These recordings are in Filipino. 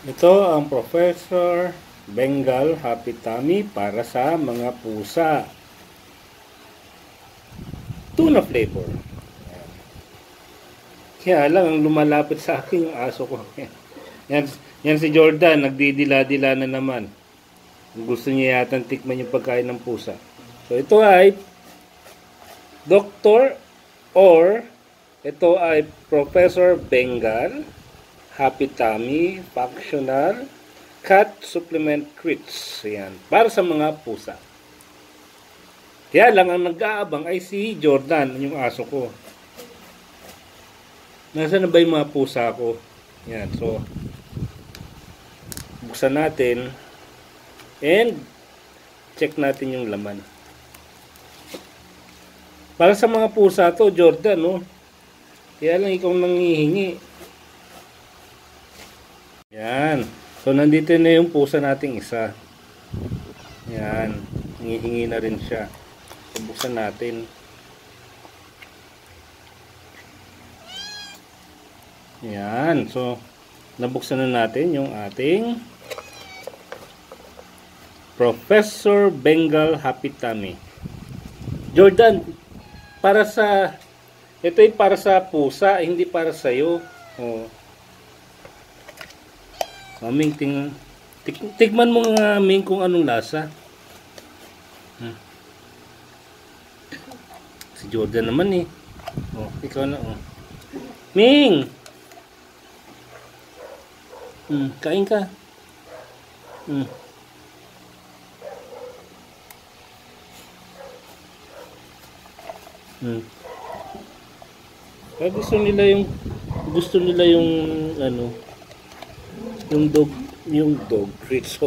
Ito ang Professor Bengal Happy Tummy para sa mga pusa. Tuna flavor. Kaya lang, ang lumalapit sa akin yung aso ko. Yan si Jordan, nagdidila-dila na naman. Gusto niya yata tikman yung pagkain ng pusa. So ito ay Doctor or ito ay Professor Bengal Happy Tummy Functional Cat Supplement Treats. Yan, para sa mga pusa. Kaya lang ang nag-aabang ay si Jordan, yung aso ko. Nasaan na ba yung mga pusa ko? Yan, so buksan natin and check natin yung laman. Para sa mga pusa to, Jordan, no? Kaya lang ikaw nanghihingi. Yan. So, nandito na yung pusa nating isa. Yan. Nanghihingi na rin siya. So, buksan natin. Yan. So, nabuksan na natin yung ating Professor Bengal Happy Tummy. Jordan, ito ay para sa pusa, hindi para sa iyo. Oh. Maming, tikman mo nga, Ming, kung anong lasa. Si Jordan naman eh. Oh, ikaw na, oh. Ming! Kain ka. Kaya gusto nila yung ano, yung dog treats.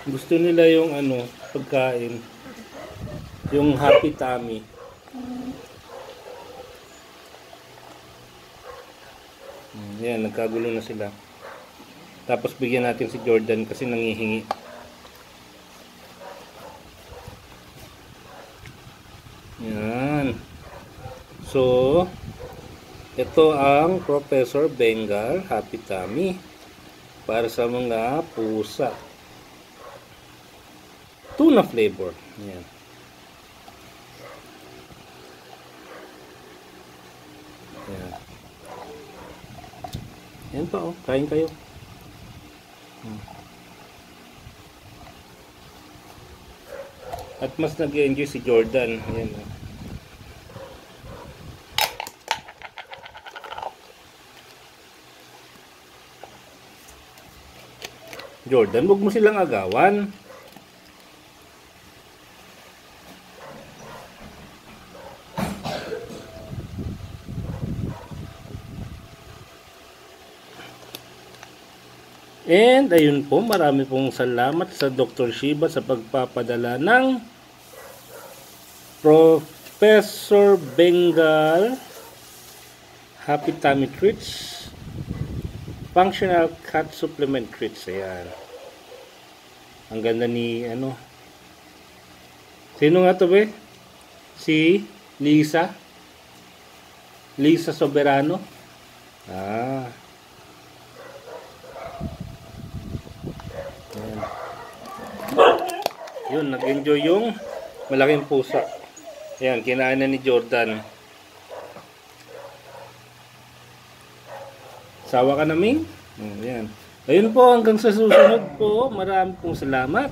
Gusto nila yung ano, pagkain, yung Happy Tummy. Yan, nagkagulo na sila. Tapos bigyan natin si Jordan kasi nangihingi. Yan. So, ito ang Professor Bengal Happy Tummy para sa mga pusa. Tuna flavor. Yan. Yan. Yan pa, oh. Kain kayo. At mas nag-enjoy si Jordan. Ayan. Jordan, huwag mo silang agawan. And ayun po, marami pong salamat sa Dr. Shiba sa pagpapadala ng Professor Bengal Happy Tummy Treats Functional Cat Supplement Treats. Ayan. Ang ganda ni ano. Sino nga to be? Si Lisa. Lisa Soberano. Yun, nag-enjoy yung malaking pusa. Ayan, kinain na ni Jordan. Sawa ka na, Ming? Ayan. Ayun po, hanggang sa susunod po. Marami pong salamat.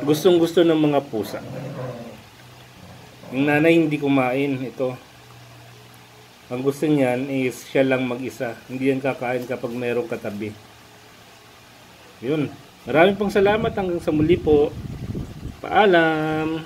Gustong gusto ng mga pusa. Yung nanay hindi kumain. Ito. Ang gusto niyan is siya lang mag-isa. Hindi yan kakain kapag mayroong katabi. Yun. Maraming pong salamat. Hanggang sa muli po. Paalam.